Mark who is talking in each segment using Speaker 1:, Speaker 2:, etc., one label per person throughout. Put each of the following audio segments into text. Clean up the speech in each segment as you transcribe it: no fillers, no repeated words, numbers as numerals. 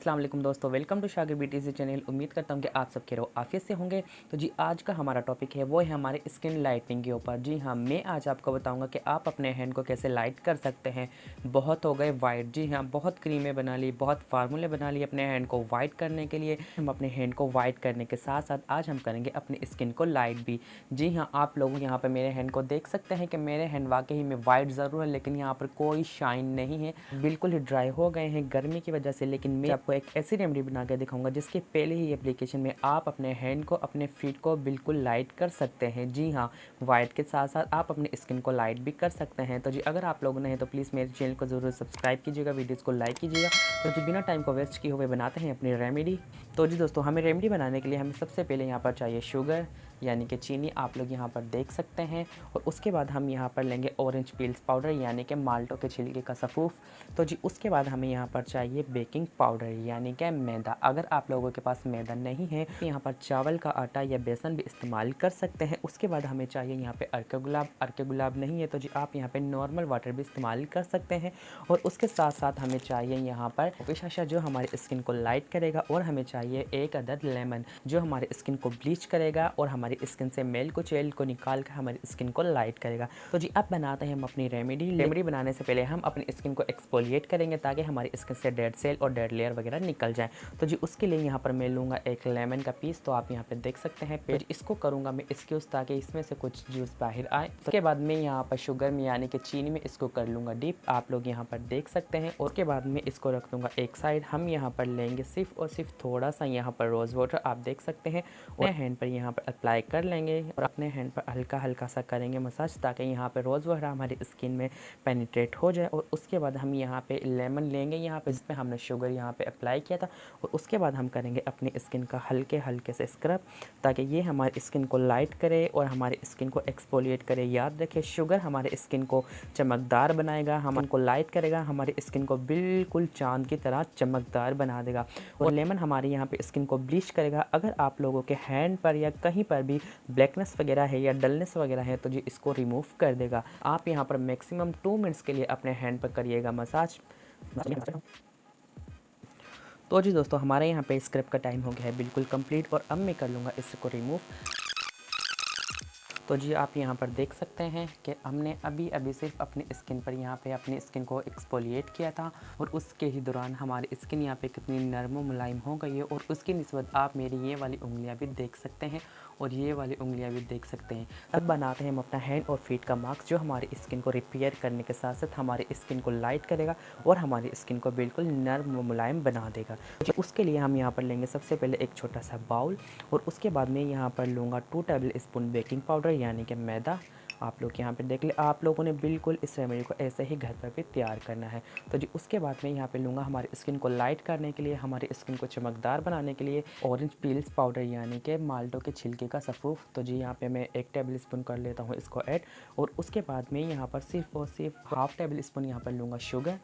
Speaker 1: अस्सलाम वालेकुम दोस्तों, welcome to Shagir BTC channel. उम्मीद करता हूँ कि आप सब खैर आफियत से होंगे। तो जी आज का हमारा टॉपिक है वो है हमारे स्किन लाइटनिंग के ऊपर। जी हाँ, मैं आज आपको बताऊँगा कि आप अपने हैंड को कैसे लाइट कर सकते हैं। बहुत हो गए वाइट, जी हाँ, बहुत क्रीमें बना ली, बहुत फार्मूले बना लिए अपने हैंड को वाइट करने के लिए। हम अपने हैंड को वाइट करने के साथ साथ आज हम करेंगे अपनी स्किन को लाइट भी। जी हाँ, आप लोग यहाँ पर मेरे हैंड को देख सकते हैं कि मेरे हैंड वाकई में वाइट ज़रूर है, लेकिन यहाँ पर कोई शाइन नहीं है, बिल्कुल ही ड्राई हो गए हैं गर्मी की वजह से। लेकिन मैं आपको एक ऐसी रेमेडी बना के दिखाऊंगा जिसके पहले ही एप्लीकेशन में आप अपने हैंड को, अपने फीट को बिल्कुल लाइट कर सकते हैं। जी हाँ, वाइट के साथ साथ आप अपनी स्किन को लाइट भी कर सकते हैं। तो जी अगर आप लोग नए हैं तो प्लीज़ मेरे चैनल को ज़रूर सब्सक्राइब कीजिएगा, वीडियोज़ को लाइक कीजिएगा। तो जी बिना टाइम को वेस्ट किए हुए बनाते हैं अपनी रेमेडी। तो जी दोस्तों, हमें रेमेडी बनाने के लिए हमें सबसे पहले यहाँ पर चाहिए शुगर, यानी कि चीनी, आप लोग यहाँ पर देख सकते हैं। और उसके बाद हम यहाँ पर लेंगे ऑरेंज पील्स पाउडर, यानी कि माल्टो के छिलके का सफ़ूफ। तो जी उसके बाद हमें यहाँ पर चाहिए बेकिंग पाउडर, यानी कि मैदा। अगर आप लोगों के पास मैदा नहीं है तो यहाँ पर चावल का आटा या बेसन भी इस्तेमाल कर सकते हैं। उसके बाद हमें चाहिए यहाँ पे अर्के गुलाब। अर्के गुलाब नहीं है तो जी आप यहाँ पे नॉर्मल वाटर भी इस्तेमाल कर सकते हैं। और उसके साथ साथ हमें चाहिए यहाँ पर फिशाशा जो हमारी स्किन को लाइट करेगा। और हमें चाहिए एक अदद लेमन जो हमारी स्किन को ब्लीच करेगा और हमारी स्किन से मेल को चेल को निकाल कर हमारी स्किन को लाइट करेगा। तो जी अब बनाते हैं हम अपनी रेमेडी बनाने से पहले हम अपनी स्किन को एक्सफोलिएट करेंगे ताकि हमारी स्किन से डेड सेल और डेड लेयर वगैरह निकल जाए। तो जी उसके लिए यहाँ पर मैं लूँगा एक लेमन का पीस, तो आप यहाँ पे देख सकते हैं। फिर इसको करूँगा मैं इसक्यूज़ ताकि इसमें से कुछ जूस बाहर आए। उसके बाद मैं यहाँ पर शुगर में यानी कि चीनी में इसको कर लूँगा डीप, आप लोग यहाँ पर देख सकते हैं। और उसके बाद मैं इसको रख दूँगा एक साइड। हम यहाँ पर लेंगे सिर्फ और सिर्फ थोड़ा सा यहाँ पर रोज़ वाटर, आप देख सकते हैं, और हैंड पर यहाँ पर अप्लाई कर लेंगे और अपने हैंड पर हल्का हल्का सा करेंगे मसाज ताकि यहाँ पर रोज़ वाटर हमारी स्किन में पेनिट्रेट हो जाए। और उसके बाद हम यहाँ पे लेमन लेंगे यहाँ पे जिसमें हमने शुगर यहाँ पे अप्लाई किया था। और उसके बाद हम करेंगे अपनी स्किन का हल्के हल्के से स्क्रब ताकि ये हमारी स्किन को लाइट करे और हमारी स्किन को एक्सफोलिएट करे। याद रखिए, शुगर हमारे स्किन को चमकदार बनाएगा, हमारे को लाइट करेगा, हमारी स्किन को बिल्कुल चांद की तरह चमकदार बना देगा। और लेमन हमारे यहाँ पे स्किन को ब्लीच करेगा। अगर आप लोगों के हैंड पर या कहीं पर भी ब्लैकनेस वगैरह है या डलनेस वगैरह है तो जी इसको रिमूव कर देगा। आप यहाँ पर मैक्सिमम 2 मिनट्स के लिए अपने हैंड पर करिएगा मसाज। तो जी दोस्तों, हमारे यहाँ पे स्क्रब का टाइम हो गया है बिल्कुल कंप्लीट और अब मैं कर लूँगा इसको रिमूव। तो जी आप यहाँ पर देख सकते हैं कि हमने अभी अभी सिर्फ अपनी स्किन पर यहाँ पे अपनी स्किन को एक्सफोलिएट किया था और उसके ही दौरान हमारी स्किन यहाँ पे कितनी नरम व मुलायम हो गई है। और उसकी निस्बत आप मेरी ये वाली उंगलियाँ भी देख सकते हैं और ये वाली उंगलियाँ भी देख सकते हैं। अब बनाते हैं हम अपना हैंड और फीट का मास्क जो हमारी स्किन को रिपेयर करने के साथ साथ हमारी स्किन को लाइट करेगा और हमारी स्किन को बिल्कुल नरम व मुलायम बना देगा। तो उसके लिए हम यहाँ पर लेंगे सबसे पहले एक छोटा सा बाउल और उसके बाद में यहाँ पर लूँगा 2 टेबल स्पून बेकिंग पाउडर यानी कि मैदा। आप लोग यहाँ पे देख ले, आप लोगों ने बिल्कुल इस रेमेडी को ऐसे ही घर पर भी तैयार करना है। तो जी उसके बाद में यहाँ पे लूँगा हमारी स्किन को लाइट करने के लिए, हमारी स्किन को चमकदार बनाने के लिए ऑरेंज पील्स पाउडर यानी कि माल्टो के छिलके का सफ़ूफ। तो जी यहाँ पे मैं 1 टेबल स्पून कर लेता हूँ इसको ऐड। और उसके बाद में यहाँ पर सिर्फ और सिर्फ हाफ़ टेबल स्पून यहाँ पर लूँगा शुगर।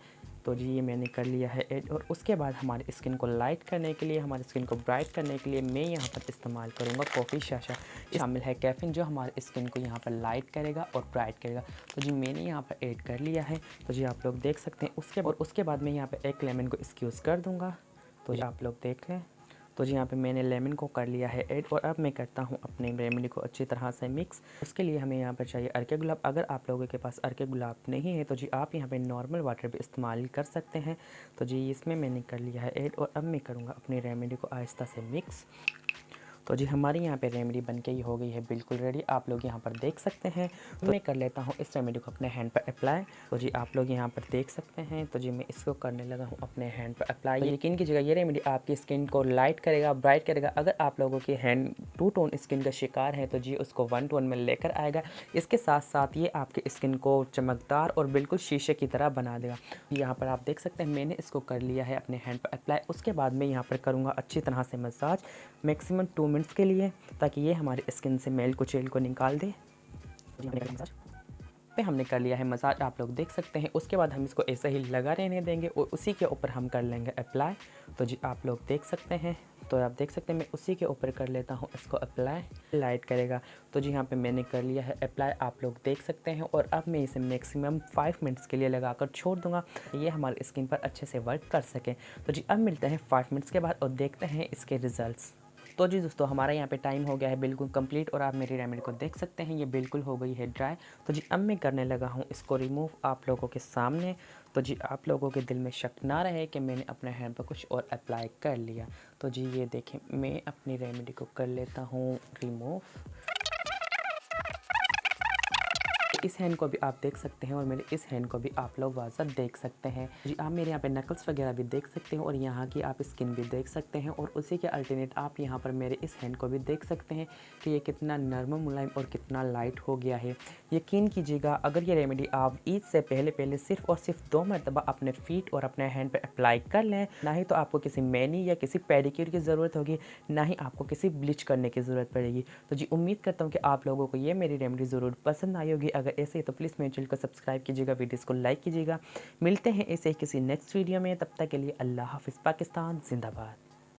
Speaker 1: तो जी ये मैंने कर लिया है ऐड। और उसके बाद हमारी स्किन को लाइट करने के लिए, हमारी स्किन को ब्राइट करने के लिए मैं यहाँ पर इस्तेमाल करूँगा कॉफ़ी शाशा। शामिल है कैफ़ीन जो हमारे स्किन को यहाँ पर लाइट करेगा और ब्राइट करेगा। तो जी मैंने यहाँ पर ऐड कर लिया है। तो जी आप लोग देख सकते हैं। उसके बाद मैं यहाँ पर एक लेमन को स्क्यूज़ कर दूँगा। तो जी आप लोग देख लें। तो जी यहाँ पे मैंने लेमन को कर लिया है ऐड और अब मैं करता हूँ अपने रेमेडी को अच्छी तरह से मिक्स। उसके लिए हमें यहाँ पर चाहिए अर्के गुलाब। अगर आप लोगों के पास अर्के गुलाब नहीं है तो जी आप यहाँ पे नॉर्मल वाटर भी इस्तेमाल कर सकते हैं। तो जी इसमें मैंने कर लिया है ऐड और अब मैं करूँगा अपनी रेमेडी को आहिस्ता से मिक्स। तो जी हमारी यहाँ पे रेमेडी बनके ही हो गई है बिल्कुल रेडी, आप लोग यहाँ पर देख सकते हैं। तो मैं कर लेता हूँ इस रेमेडी को अपने हैंड पर अप्लाई। तो जी आप लोग यहाँ पर देख सकते हैं। तो जी मैं इसको करने लगा हूँ अपने हैंड पर अप्लाई। यकीन कीजिएगा ये रेमेडी आपकी स्किन को लाइट करेगा, ब्राइट करेगा। अगर आप लोगों की हैंड 2 टोन स्किन का शिकार है तो जी उसको 1 टोन में लेकर आएगा। इसके साथ साथ ये आपकी स्किन को चमकदार और बिल्कुल शीशे की तरह बना देगा। यहाँ पर आप देख सकते हैं मैंने इसको कर लिया है अपने हैंड पर अप्लाई। उसके बाद मैं यहाँ पर करूँगा अच्छी तरह से मसाज मैक्सिमम 2 मिनट्स के लिए ताकि ये हमारी स्किन से मेल को चेल को निकाल दे। पे हमने कर लिया है मसाज, आप लोग देख सकते हैं। उसके बाद हम इसको ऐसे ही लगा रहने देंगे और उसी के ऊपर हम कर लेंगे अप्लाई। तो जी आप लोग देख सकते हैं। तो आप देख सकते हैं मैं उसी के ऊपर कर लेता हूँ इसको अप्लाई। लाइट करेगा तो जी यहाँ पे मैंने कर लिया है अप्लाई, आप लोग देख सकते हैं। और अब मैं इसे मैक्सिमम 5 मिनट्स के लिए लगाकर छोड़ दूंगा, ये हमारी स्किन पर अच्छे से वर्क कर सके। तो जी अब मिलते हैं 5 मिनट्स के बाद और देखते हैं इसके रिजल्ट्स। तो जी दोस्तों हमारा यहाँ पे टाइम हो गया है बिल्कुल कंप्लीट और आप मेरी रेमेडी को देख सकते हैं, ये बिल्कुल हो गई है ड्राई। तो जी अब मैं करने लगा हूँ इसको रिमूव आप लोगों के सामने। तो जी आप लोगों के दिल में शक ना रहे कि मैंने अपने हेयर पर कुछ और अप्लाई कर लिया। तो जी ये देखें मैं अपनी रेमेडी को कर लेता हूँ रिमूव। इस हैंड को भी आप देख सकते हैं और मेरे इस हैंड को भी आप लोग वाज़ा देख सकते हैं। जी आप मेरे यहाँ पे नकल्स वगैरह भी देख सकते हैं और यहाँ की आप स्किन भी देख सकते हैं। और उसी के अल्टरनेट आप यहाँ पर मेरे इस हैंड को भी देख सकते हैं कि ये कितना नरम मुलायम और कितना लाइट हो गया है। यकीन कीजिएगा अगर ये रेमेडी आप ईद से पहले सिर्फ और सिर्फ 2 मरतबा अपने फीट और अपने हैंड पर अप्लाई कर लें, ना ही तो आपको किसी मैनी या किसी पेडिक्योर की ज़रूरत होगी, ना ही आपको किसी ब्लीच करने की ज़रूरत पड़ेगी। तो जी उम्मीद करता हूँ कि आप लोगों को ये मेरी रेमेडी ज़रूर पसंद आई होगी। अगर ऐसे ही तो प्लीज़ मेरे चैनल को सब्सक्राइब कीजिएगा, वीडियोस को लाइक कीजिएगा। मिलते हैं ऐसे ही किसी नेक्स्ट वीडियो में, तब तक के लिए अल्लाह हाफिज़। पाकिस्तान जिंदाबाद।